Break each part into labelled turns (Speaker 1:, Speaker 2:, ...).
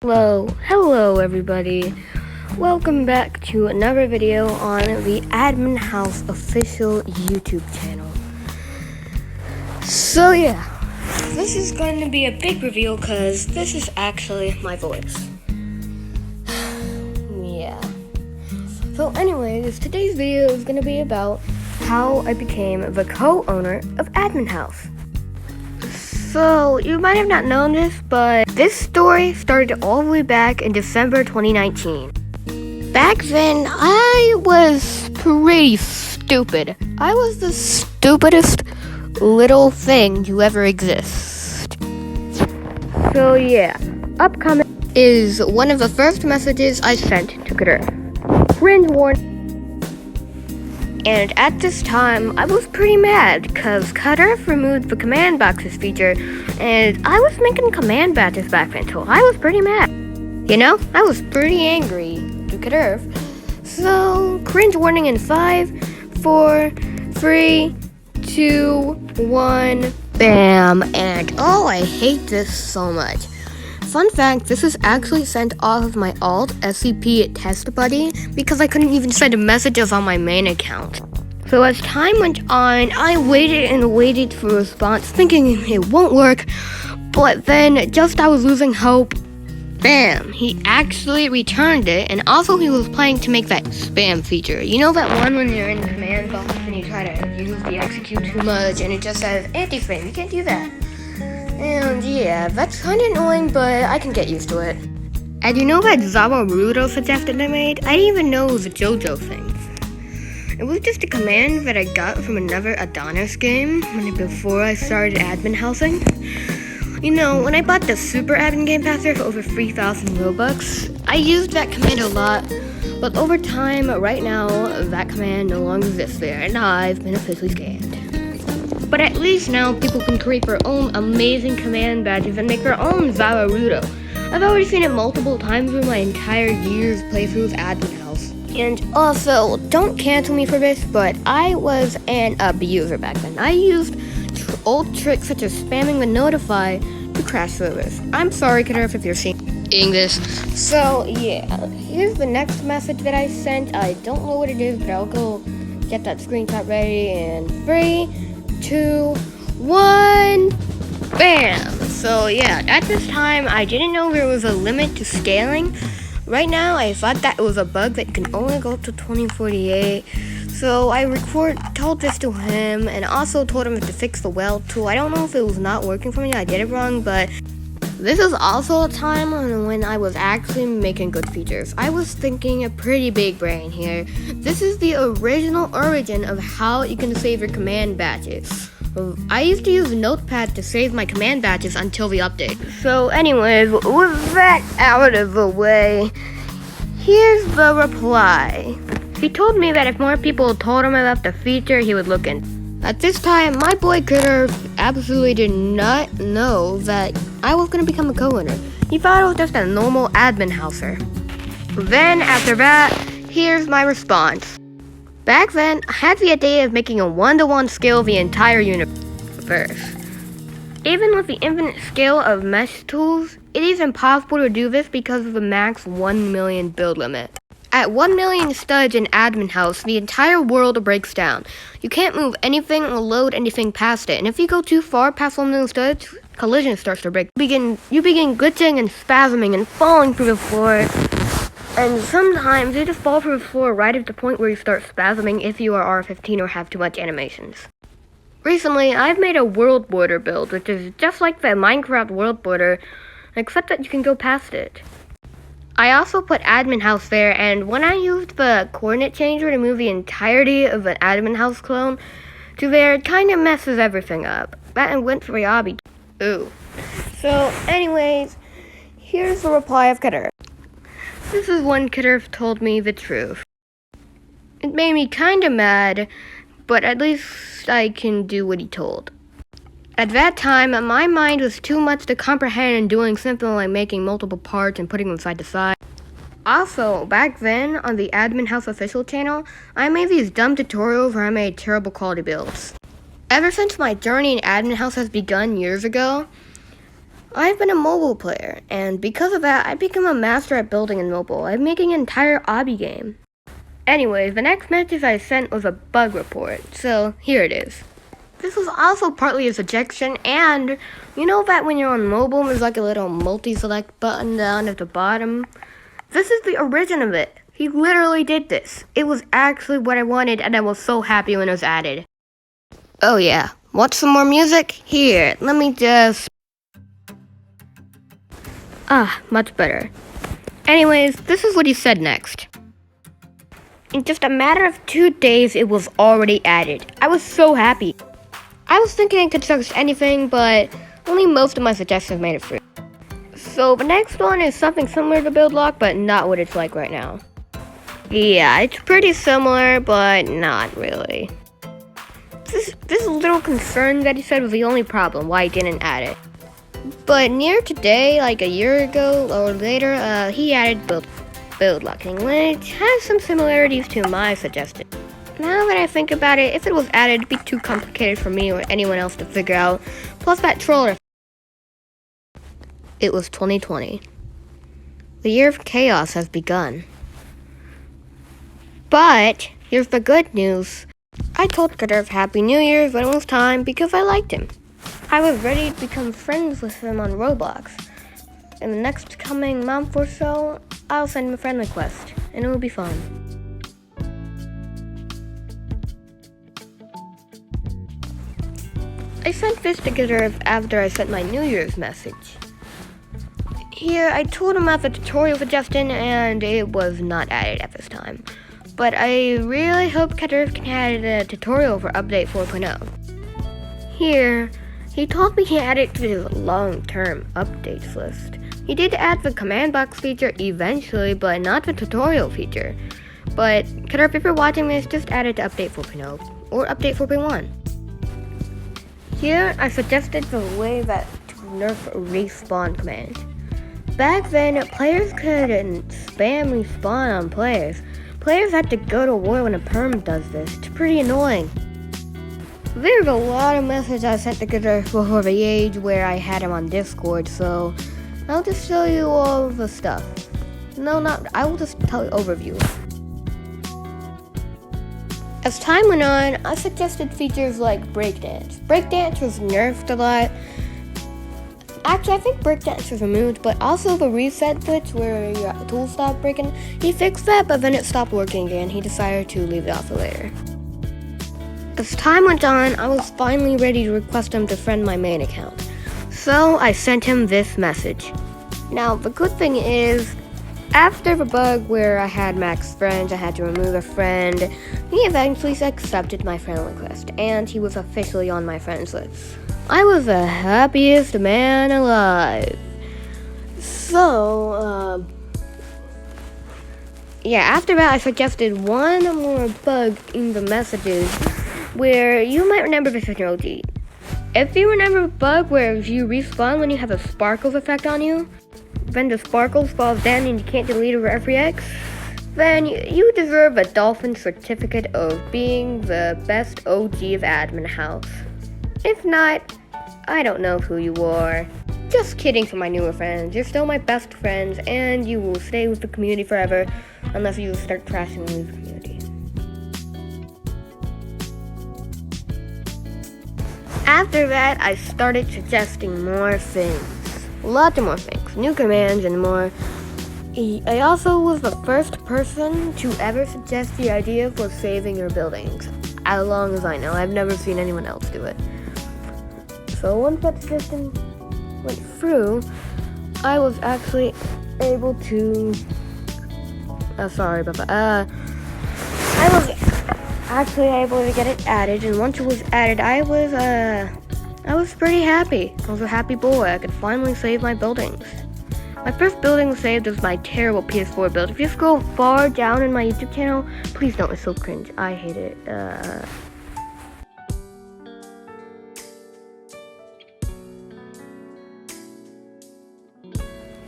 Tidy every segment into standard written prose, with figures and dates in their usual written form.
Speaker 1: Hello everybody. Welcome back to another video on the Admin House official YouTube channel. So yeah, this is going to be a big reveal because this is actually my voice. Yeah. So anyways, today's video is going to be about how I became the co-owner of Admin House. So, you might have not known this, but this story started all the way back in December 2019. Back then, I was pretty stupid. I was the stupidest little thing to ever exist. So yeah, upcoming is one of the first messages I sent to Kader. Cringe warning. And at this time, I was pretty mad because Kader removed the command boxes feature, and I was making command badges back then, so I was pretty mad. I was pretty angry to Kader. So, cringe warning in 5, 4, 3, 2, 1, bam. And oh, I hate this so much. Fun fact, this is actually sent off of my alt SCP test buddy because I couldn't even send messages on my main account. So as time went on, I waited and waited for a response thinking it won't work, but then just I was losing hope, bam, he actually returned it, and also he was planning to make that spam feature. You know that one when you're in the command box and you try to use the execute too much and it just says anti-spam, you can't do that. And yeah, that's kind of annoying, but I can get used to it. And you know that Zawarudo suggestion I made? I didn't even know it was a JoJo thing. It was just a command that I got from another Adonis game before I started admin housing. When I bought the Super Admin Game Passer for over 3,000 Robux, I used that command a lot, but over time, right now, that command no longer exists there, and I've been officially scanned. But at least now people can create their own amazing command badges and make their own Zawarudo. I've already seen it multiple times in my entire year's playthrough of Admin House. And also, don't cancel me for this, but I was an abuser back then. I used old tricks such as spamming the notify to crash servers. I'm sorry, Kader, if you're seeing this. So yeah, here's the next message that I sent. I don't know what it is, but I'll go get that screenshot ready in 3, 2, 1, bam! So yeah, at this time, I didn't know there was a limit to scaling. Right now, I thought that it was a bug that can only go to 2048. So I told this to him, and also told him to fix the weld tool. I don't know if it was not working for me, I did it wrong, but this is also a time when I was actually making good features. I was thinking a pretty big brain here. This is the original origin of how you can save your command badges. I used to use Notepad to save my command badges until the update. So anyways, with that out of the way, here's the reply. He told me that if more people told him about the feature, he would look in. At this time, my boy Kader absolutely did not know that I was going to become a co-owner. He thought I was just a normal admin houser. Then, after that, here's my response. Back then, I had the idea of making a one-to-one scale of the entire universe. Even with the infinite scale of mesh tools, it is impossible to do this because of the max 1 million build limit. At 1 million studs in Admin House, the entire world breaks down. You can't move anything or load anything past it, and if you go too far past 1 million studs, collision starts to break. You begin glitching and spasming and falling through the floor, and sometimes you just fall through the floor right at the point where you start spasming if you are R15 or have too much animations. Recently, I've made a world border build, which is just like the Minecraft world border, except that you can go past it. I also put Admin House there, and when I used the coordinate changer to move the entirety of an Admin House clone to there, it kind of messes everything up. That went for Yabi. Ooh. So, anyways, here's the reply of Kader. This is when Kader told me the truth. It made me kind of mad, but at least I can do what he told. At that time, my mind was too much to comprehend and doing something like making multiple parts and putting them side to side. Also, back then, on the Admin House official channel, I made these dumb tutorials where I made terrible quality builds. Ever since my journey in Admin House has begun years ago, I've been a mobile player, and because of that, I've become a master at building in mobile. I'm making an entire obby game. Anyways, the next message I sent was a bug report, so here it is. This was also partly a suggestion, and you know that when you're on mobile, there's like a little multi-select button down at the bottom? This is the origin of it. He literally did this. It was actually what I wanted, and I was so happy when it was added. Oh yeah, want some more music? Here, let me just... much better. Anyways, this is what he said next. In just a matter of 2 days, it was already added. I was so happy. I was thinking I could suggest anything, but only most of my suggestions made it through. So the next one is something similar to Build Lock, but not what it's like right now. Yeah, it's pretty similar, but not really. This little concern that he said was the only problem why he didn't add it. But near today, like a year ago or later, he added build locking, which has some similarities to my suggestion. Now that I think about it, if it was added, it'd be too complicated for me or anyone else to figure out. Plus that troller. It was 2020. The year of chaos has begun. But here's the good news. I told Kaderv Happy New Year's when it was time because I liked him. I was ready to become friends with him on Roblox. In the next coming month or so, I'll send him a friend request, and it will be fun. I sent this to Kaderv after I sent my New Year's message. Here, I told him about the tutorial suggestion, and it was not added at this time. But I really hope Kaderv can add a tutorial for update 4.0. Here, he told me he added it to his long-term updates list. He did add the command box feature eventually, but not the tutorial feature. But Kaderv, if you're watching this, just add it to update 4.0 or update 4.1. Here, I suggested the way that to nerf respawn command. Back then, players couldn't spam respawn on players. Players had to go to war when a perm does this. It's pretty annoying. There's a lot of messages I sent to Kaderv before the age where I had him on Discord, so I'll just show you all the stuff. I will just tell you overview. As time went on, I suggested features like breakdance. Breakdance was nerfed a lot. Actually, I think breakdance was removed, but also the reset glitch where your tools stopped breaking. He fixed that, but then it stopped working again. He decided to leave it off for later. As time went on, I was finally ready to request him to friend my main account. So I sent him this message. Now, the good thing is, after the bug where I had max friends, I had to remove a friend, he eventually accepted my friend request, and he was officially on my friends list. I was the happiest man alive. So, after that I suggested one more bug in the messages where you might remember this in your OG. If you remember a bug where if you respawn when you have a sparkles effect on you, then the sparkles falls down and you can't delete it for every X, then you deserve a Dolphin certificate of being the best OG of Admin House. If not, I don't know who you are. Just kidding for my newer friends. You're still my best friends, and you will stay with the community forever unless you start crashing and leave the community. After that, I started suggesting more things. Lots of more things. New commands and more. I also was the first person to ever suggest the idea for saving your buildings. As long as I know, I've never seen anyone else do it. So once that suggestion went through, I was actually able to... sorry about that. I was actually able to get it added, and once it was added, I was pretty happy. I was a happy boy. I could finally save my buildings. My first building saved was my terrible PS4 build. If you scroll far down in my YouTube channel, please don't, it's so cringe. I hate it.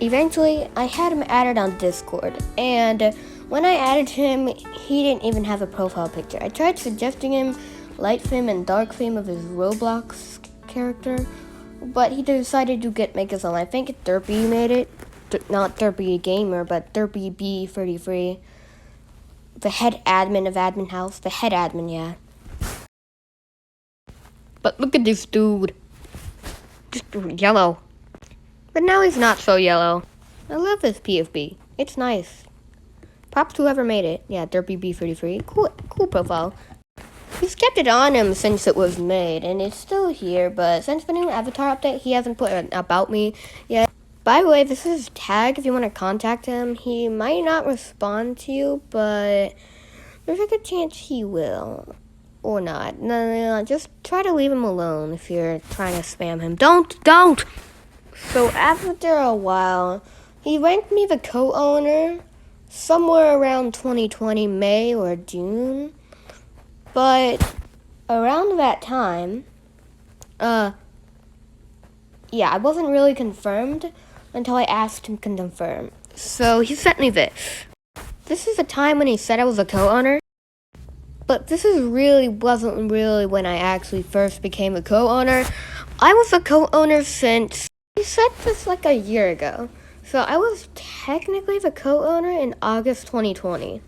Speaker 1: Eventually, I had him added on Discord, and when I added him, he didn't even have a profile picture. I tried suggesting him light theme and dark theme of his Roblox character, but he decided to make his own. I think Derpy made it. Not Derpy Gamer, but Derpy B33. The head admin of Admin House. The head admin, yeah. But look at this dude. Just yellow. But now he's not so yellow. I love this PFB. It's nice. Props to whoever made it. Yeah, Derpy B33. Cool profile. He's kept it on him since it was made, and it's still here, but since the new avatar update, he hasn't put an about me yet. By the way, this is his tag if you want to contact him. He might not respond to you, but there's a good chance he will. Or not. No, just try to leave him alone if you're trying to spam him. Don't! So after a while, he ranked me the co-owner somewhere around 2020, May or June. But around that time, I wasn't really confirmed until I asked him to confirm. So he sent me this. This is the time when he said I was a co-owner. But this wasn't really when I actually first became a co-owner. I was a co-owner since, he said this like a year ago. So I was technically the co-owner in August 2020.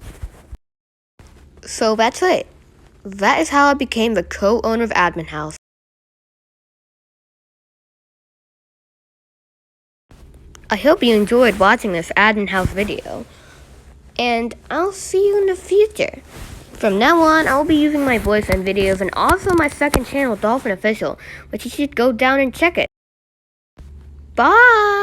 Speaker 1: So that's it. That is how I became the co-owner of Admin House. I hope you enjoyed watching this Admin House video. And I'll see you in the future. From now on, I'll be using my voice in videos and also my second channel, Dolphin Official, which you should go down and check it. Bye!